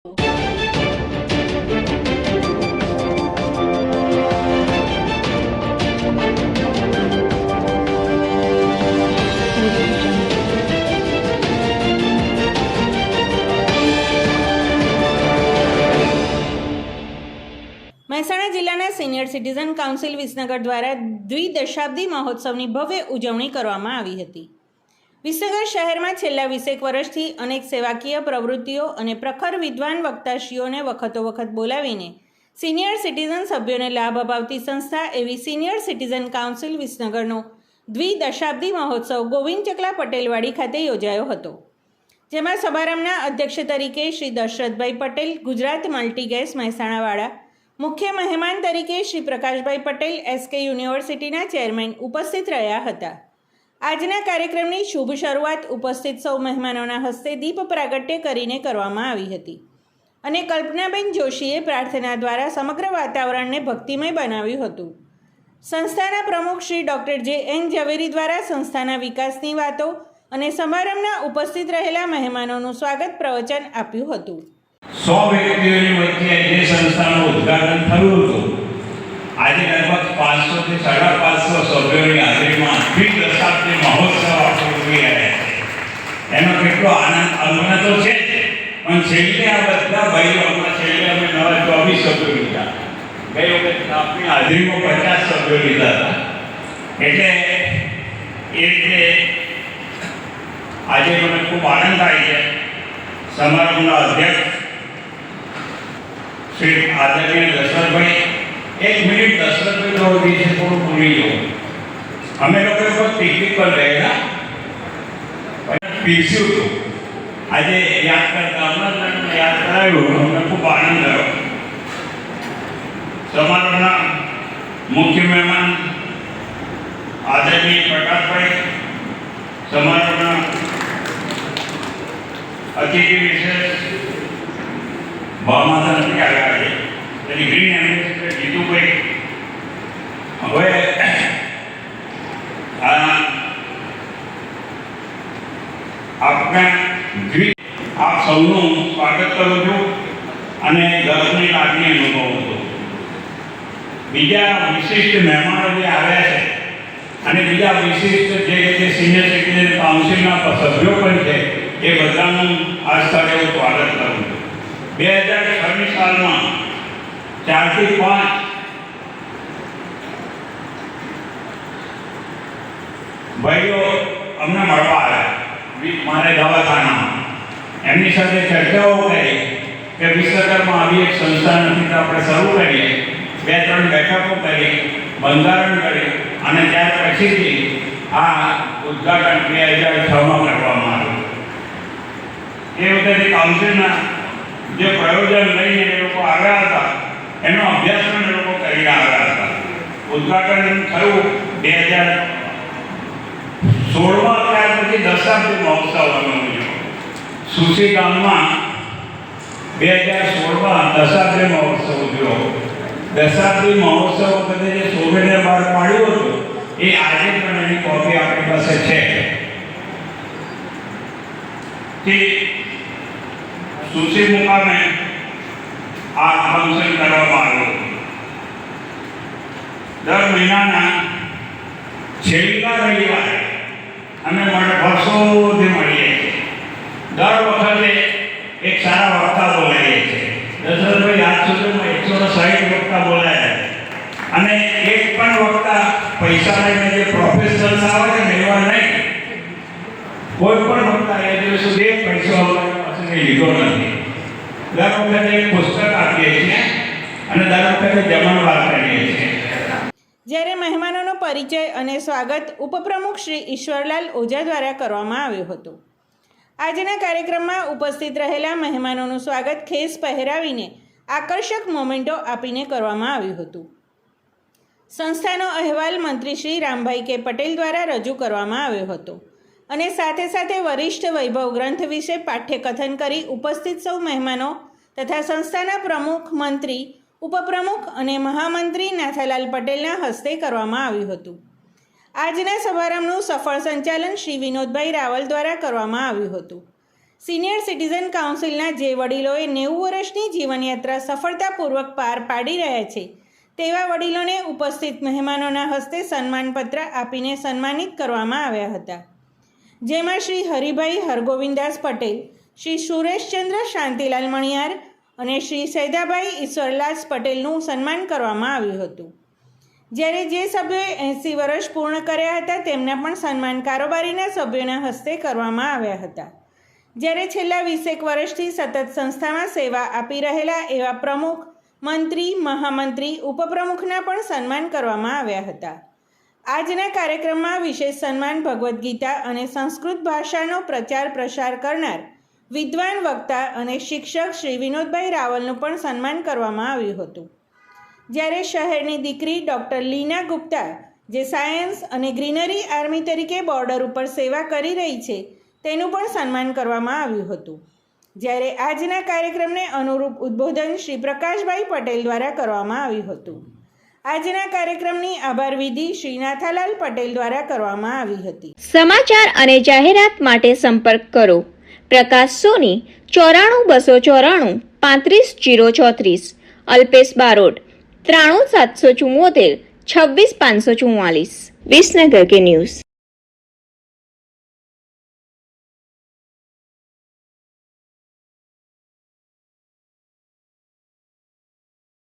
મહેસાણા જિલ્લાના senior citizen council Visnagar દ્વારા દ્વિદશાબ્દી મહોત્સવની ભવ્ય ઉજવણી કરવામાં આવી હતી. વિસનગર શહેરમાં છેલ્લા 20 વર્ષથી અનેક સેવાકીય પ્રવૃત્તિઓ અને પ્રખર વિદ્વાન વક્તાશ્રીઓને વખતોવખત બોલાવીને સિનિયર સિટીઝન સભ્યોને લાભ અપાવતી સંસ્થા એવી સિનિયર સિટીઝન કાઉન્સિલ વિસનગરનો દ્વિદશાબ્દી મહોત્સવ ગોવિંદ ચકલા પટેલવાડી ખાતે યોજાયો હતો, જેમાં સમારંભના અધ્યક્ષ તરીકે શ્રી દશરથભાઈ પટેલ, ગુજરાત મલ્ટીગેસ મહેસાણાવાળા, મુખ્ય મહેમાન તરીકે શ્રી પ્રકાશભાઈ પટેલ, SK યુનિવર્સિટીના ચેરમેન ઉપસ્થિત રહ્યા હતા. આજના કાર્યક્રમની શુભ શરૂઆત ઉપસ્થિત સૌ મહેમાનોના હસ્તે દીપ પ્રાગટ્ય કરીને કરવામાં આવી હતી અને કલ્પનાબેન જોશીએ પ્રાર્થના દ્વારા સમગ્ર વાતાવરણને ભક્તિમય બનાવ્યું હતું. સંસ્થાના પ્રમુખ શ્રી ડૉક્ટર JN ઝવેરી દ્વારા સંસ્થાના વિકાસની વાતો અને સમારંભના ઉપસ્થિત રહેલા મહેમાનોનું સ્વાગત પ્રવચન આપ્યું હતું. 100 વ્યક્તિઓની વચ્ચે જે સંસ્થાનું ઉદ્ઘાટન થયું હતું, આજે લગભગ 500 થી 550 સભ્યોની હાજરીમાં દ્વિદશાબ્દી મહોત્સવ આપણે ઉજવી રહ્યા છીએ. એનો કેટલો આનંદ અમને તો છે, પણ છેલ્લે આ બધા ભાઈઓમાં છેલ્લે અમે નવા 24 સભ્યો લીધા. ગઈ વખત આપણી હાજરીમાં 50 સભ્યો લીધા હતા. એટલે એ રીતે આજે મને ખૂબ આનંદ થાય છે. સમારંભના અધ્યક્ષ શ્રી આદરણીય દશરથભાઈ, 1 મિનિટ દશરથભાઈ તો વિશે થોડું ભૂલી જાઉં. અમે લોકો પણ પિકનિક પર ગયેલા, પીરસ્યું હતું. આજે યાદ કરતા હમણાં યાદ કરાવ્યું, અમને ખૂબ આનંદ થયો. સમારોહના મુખ્ય મહેમાન આદરણીય પ્રકાશભાઈ, સમારોહના અતિથિ વિશેષ ભાવમાતા નથી આવ્યા છે, તેની ગ્રીન એમ્બેસેડર જીતુભાઈ. હવે આપ સૌનું સ્વાગત કરું છું અને ગર્વની લાગણી અનુભવું છું. બીજા વિશિષ્ટ મહેમાનો જે આવ્યા છે અને બીજા વિશિષ્ટ જે સિનિયર સિટીઝન કાઉન્સિલના સભ્યો પણ છે, એ બધાનું આ સ્થળે હું સ્વાગત કરું છું. 2006ની સાલમાં 4 થી 5 ભાઈઓ અમને મળવા આવ્યા મારે દવાખાનામાં. એમની સાથે ચર્ચાઓ કરી કે વિસનગરમાં આવી એક સંસ્થા નથી તો આપણે શરૂ કરીએ. 2-3 બેઠકો કરી, બંધારણ કરી અને ત્યાર પછીથી આ ઉદ્ઘાટન 2006માં કરવામાં આવ્યું. એ વખતે કાઉન્સિલના જે પ્રયોજન લઈને એ લોકો આવ્યા હતા, એનો અભ્યાસ પણ એ લોકો કરીને આવ્યા હતા. ઉદ્ઘાટન થયું 2016માં. ત્યાર પછી દશાબ્દી મહોત્સવ અમે ઉજવ્યો. સુસી ગામમાં 2016માં દશાબ્દી મહોત્સવ ઉજવ્યો. દશાબ્દી મહોત્સવ વખતે જે સોવેનિયર બહાર પાડ્યું હતું, એ આજે પણ એની કોપી આપણી પાસે છે. કે સુસી મુકામે આ ફંક્શન કરવામાં આવ્યું. દર મહિનાના છેલ્લા રવિવારે અમે વર્ષોથી મળીએ છીએ. દર વખતે એક સારા વક્તા બોલાવીએ છીએ. દશરથભાઈ આજ સુધીમાં 160 વક્તા બોલાયા અને એક પણ વક્તા પૈસા લઈને જે પ્રોફેશનલ આવે છે ને એવા નહીં. કોઈ પણ વક્તા એ દિવસ સુધી પૈસા લીધો નથી. દર વખતે એક પુસ્તક આપીએ છીએ અને દર વખતે જમણવાર કરીએ છીએ. જ્યારે મહેમાનોનો પરિચય અને સ્વાગત ઉપપ્રમુખ શ્રી ઈશ્વરલાલ ઓઝા દ્વારા કરવામાં આવ્યો હતો. આજના કાર્યક્રમમાં ઉપસ્થિત રહેલા મહેમાનોનું સ્વાગત ખેસ પહેરાવીને આકર્ષક મોમેન્ટો આપીને કરવામાં આવ્યું હતું. સંસ્થાનો અહેવાલ મંત્રી શ્રી રામભાઈ કે પટેલ દ્વારા રજૂ કરવામાં આવ્યો હતો અને સાથે સાથે વરિષ્ઠ વૈભવ ગ્રંથ વિશે પાઠ્યકથન કરી ઉપસ્થિત સૌ મહેમાનો તથા સંસ્થાના પ્રમુખ, મંત્રી, ઉપપ્રમુખ અને મહામંત્રી નાથાલાલ પટેલના હસ્તે કરવામાં આવ્યું હતું. આજના સમારંભનું સફળ સંચાલન શ્રી વિનોદભાઈ રાવલ દ્વારા કરવામાં આવ્યું હતું. સિનિયર સિટીઝન કાઉન્સિલના જે વડીલોએ 90 વર્ષની જીવનયાત્રા સફળતાપૂર્વક પાર પાડી રહ્યા છે તેવા વડીલોને ઉપસ્થિત મહેમાનોના હસ્તે સન્માનપત્ર આપીને સન્માનિત કરવામાં આવ્યા હતા, જેમાં શ્રી હરિભાઈ હરગોવિંદાસ પટેલ, શ્રી સુરેશચંદ્ર શાંતિલાલ મણિયાર અને શ્રી સૈદાભાઈ ઈશ્વરલાસ પટેલનું સન્માન કરવામાં આવ્યું હતું. જ્યારે જે સભ્યોએ 80 વર્ષ પૂર્ણ કર્યા હતા તેમના પણ સન્માન કારોબારીના સભ્યોના હસ્તે કરવામાં આવ્યા હતા. જ્યારે છેલ્લા 20 વર્ષથી સતત સંસ્થામાં સેવા આપી રહેલા એવા પ્રમુખ, મંત્રી, મહામંત્રી, ઉપપ્રમુખના પણ સન્માન કરવામાં આવ્યા હતા. આજના કાર્યક્રમમાં વિશેષ સન્માન ભગવદ્ ગીતા અને સંસ્કૃત ભાષાનો પ્રચાર પ્રસાર કરનાર વિદ્વાન વક્તા અને શિક્ષક શ્રી વિનોદભાઈ રાવલનું પણ સન્માન કરવામાં આવ્યું હતું. જ્યારે શહેરની દીકરી ડૉક્ટર લીના ગુપ્તા, જે સાયન્સ અને ગ્રીનરી આર્મી તરીકે બોર્ડર ઉપર સેવા કરી રહી છે, તેનું પણ સન્માન કરવામાં આવ્યું હતું. જ્યારે આજના કાર્યક્રમને અનુરૂપ ઉદ્બોધન શ્રી પ્રકાશભાઈ પટેલ દ્વારા કરવામાં આવ્યું હતું. આજના કાર્યક્રમની આભાર વિધિ શ્રી નાથાલાલ પટેલ દ્વારા કરવામાં આવી હતી. સમાચાર અને જાહેરાત માટે સંપર્ક કરો પ્રકાશ સોની 94 294 35 034, અલ્પેશ બારોટ 93 774 26 544. વિસનગર કે ન્યૂઝ.